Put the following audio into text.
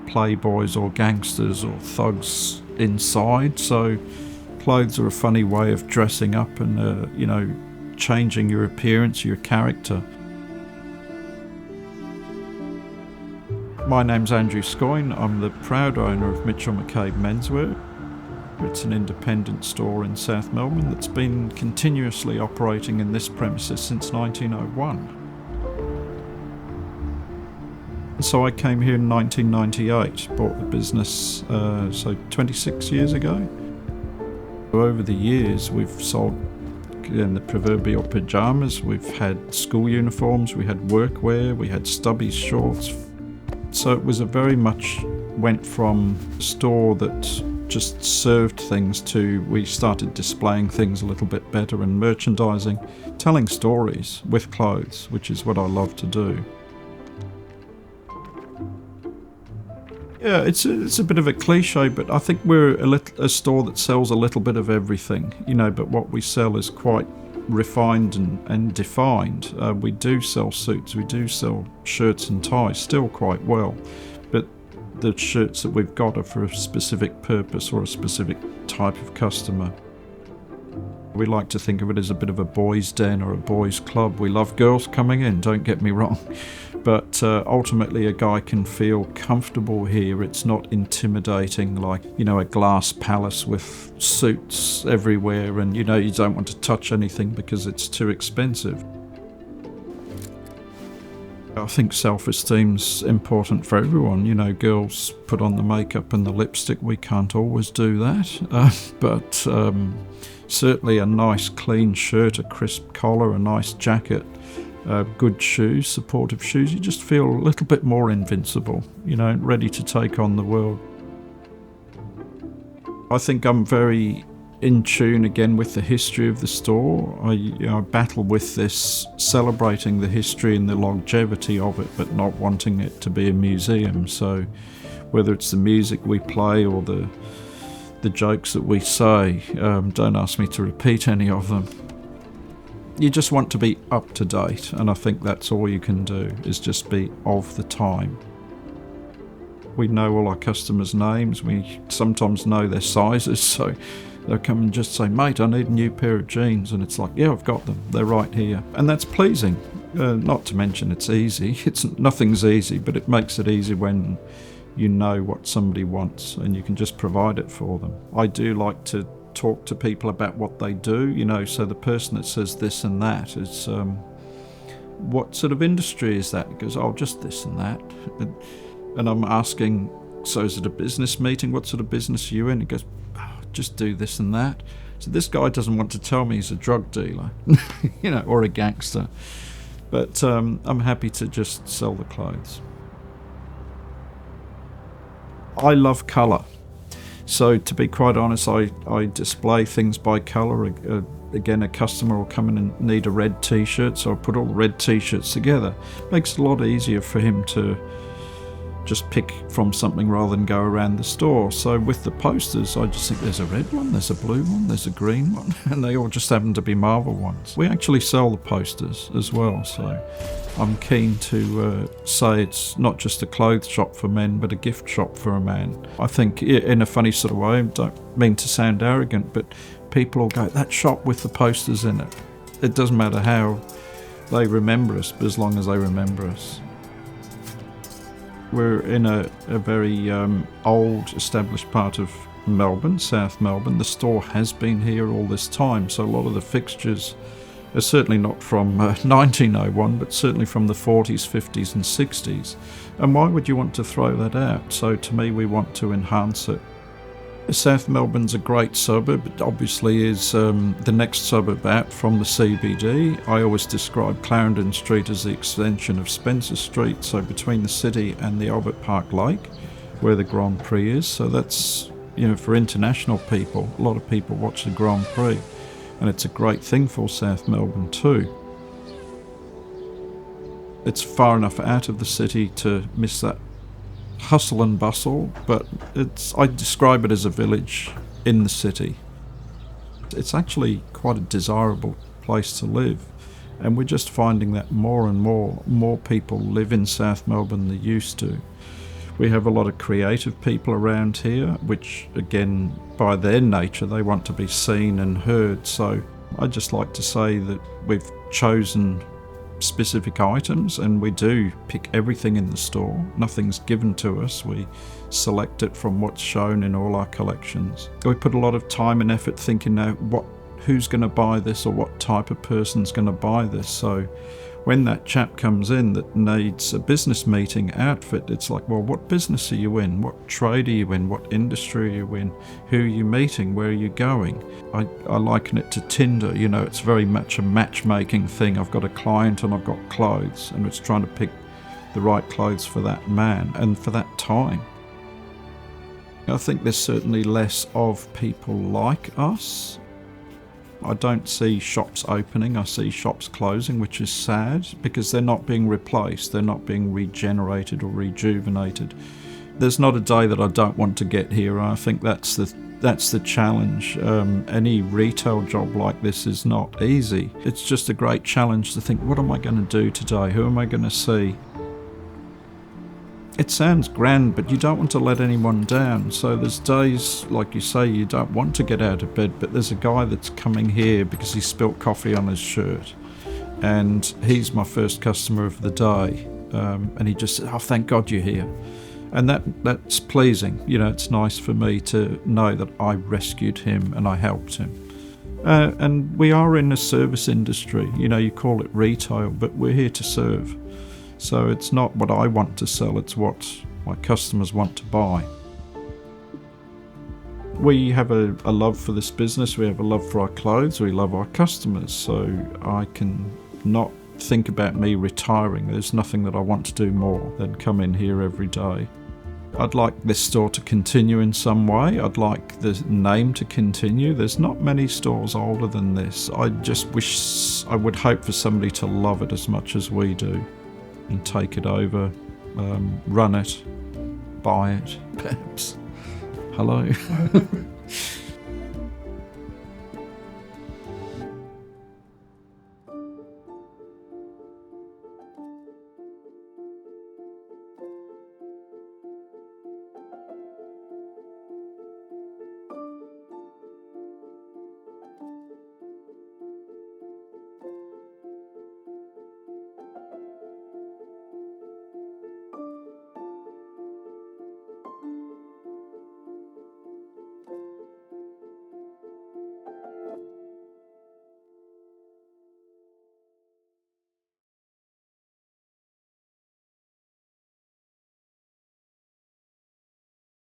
playboys or gangsters or thugs inside, so clothes are a funny way of dressing up and, changing your appearance, your character. My name's Andrew Scawen. I'm the proud owner of Mitchell McCabe Menswear. It's an independent store in South Melbourne that's been continuously operating in this premises since 1901. So I came here in 1998, bought the business 26 years ago. Over the years we've sold the proverbial pyjamas, we've had school uniforms, we had workwear, we had stubby shorts. So it was very much went from a store that just served things to we started displaying things a little bit better and merchandising, telling stories with clothes, which is what I love to do. Yeah, it's a bit of a cliche, but I think we're a store that sells a little bit of everything, but what we sell is quite refined and defined. We do sell suits, we do sell shirts and ties still quite well, but the shirts that we've got are for a specific purpose or a specific type of customer. We like to think of it as a bit of a boys' den or a boys' club. We love girls coming in, don't get me wrong, but ultimately a guy can feel comfortable here. It's not intimidating like, a glass palace with suits everywhere and, you don't want to touch anything because it's too expensive. I think self-esteem's important for everyone. Girls put on the makeup and the lipstick. We can't always do that, but certainly a nice clean shirt, a crisp collar, a nice jacket, good shoes, supportive shoes. You just feel a little bit more invincible, ready to take on the world. I think I'm very in tune again with the history of the store. I battle with this, celebrating the history and the longevity of it, but not wanting it to be a museum. So whether it's the music we play or the jokes that we say, don't ask me to repeat any of them. You just want to be up to date, and I think that's all you can do, is just be of the time. We know all our customers' names, we sometimes know their sizes, so they'll come and just say, "Mate, I need a new pair of jeans," and it's like, yeah, I've got them, they're right here. And that's pleasing. Not to mention it's easy. Nothing's easy, but it makes it easy when you know what somebody wants and you can just provide it for them. I do like to talk to people about what they do, so the person that says this and that is, what sort of industry is that? He goes, "Oh, just this and that." And I'm asking, "So is it a business meeting? What sort of business are you in?" He goes, "Oh, just do this and that." So this guy doesn't want to tell me he's a drug dealer, or a gangster. But I'm happy to just sell the clothes. I love colour. So to be quite honest, I display things by colour. Again, a customer will come in and need a red t-shirt, so I put all the red t-shirts together. Makes it a lot easier for him to just pick from something rather than go around the store. So with the posters, I just think there's a red one, there's a blue one, there's a green one, and they all just happen to be Marvel ones. We actually sell the posters as well, so I'm keen to say it's not just a clothes shop for men, but a gift shop for a man. I think, in a funny sort of way, I don't mean to sound arrogant, but people will go, "That shop with the posters in it." It doesn't matter how they remember us, but as long as they remember us. We're in a very old, established part of Melbourne, South Melbourne. The store has been here all this time, so a lot of the fixtures are certainly not from 1901, but certainly from the 40s, 50s and 60s. And why would you want to throw that out? So to me, we want to enhance it. South Melbourne's a great suburb. It obviously is the next suburb out from the CBD. I always describe Clarendon Street as the extension of Spencer Street, so between the city and the Albert Park Lake, where the Grand Prix is. So that's, for international people, a lot of people watch the Grand Prix, and it's a great thing for South Melbourne too. It's far enough out of the city to miss that hustle and bustle, but I describe it as a village in the city. It's actually quite a desirable place to live, and we're just finding that more and more people live in South Melbourne than they used to. We have a lot of creative people around here, which again, by their nature, they want to be seen and heard. So I just like to say that we've chosen specific items, and we do pick everything in the store. Nothing's given to us. We select it from what's shown in all our collections. We put a lot of time and effort thinking now who's going to buy this, or what type of person's going to buy this. So when that chap comes in that needs a business meeting outfit, it's like, well, what business are you in? What trade are you in? What industry are you in? Who are you meeting? Where are you going? I liken it to Tinder. You know, it's very much a matchmaking thing. I've got a client and I've got clothes, and it's trying to pick the right clothes for that man and for that time. I think there's certainly less of people like us. I don't see shops opening, I see shops closing, which is sad because they're not being replaced, they're not being regenerated or rejuvenated. There's not a day that I don't want to get here. I think that's the challenge. Any retail job like this is not easy. It's just a great challenge to think, what am I going to do today? Who am I going to see? It sounds grand, but you don't want to let anyone down. So there's days, like you say, you don't want to get out of bed, but there's a guy that's coming here because he spilt coffee on his shirt. And he's my first customer of the day. And he just said, oh, thank God you're here. And that's pleasing. You know, it's nice for me to know that I rescued him and I helped him. And we are in a service industry. You know, you call it retail, but we're here to serve. So it's not what I want to sell, it's what my customers want to buy. We have a love for this business, we have a love for our clothes, we love our customers, so I can not think about me retiring. There's nothing that I want to do more than come in here every day. I'd like this store to continue in some way. I'd like the name to continue. There's not many stores older than this. I just wish, I would hope for somebody to love it as much as we do and take it over, run it, buy it, perhaps. Hello.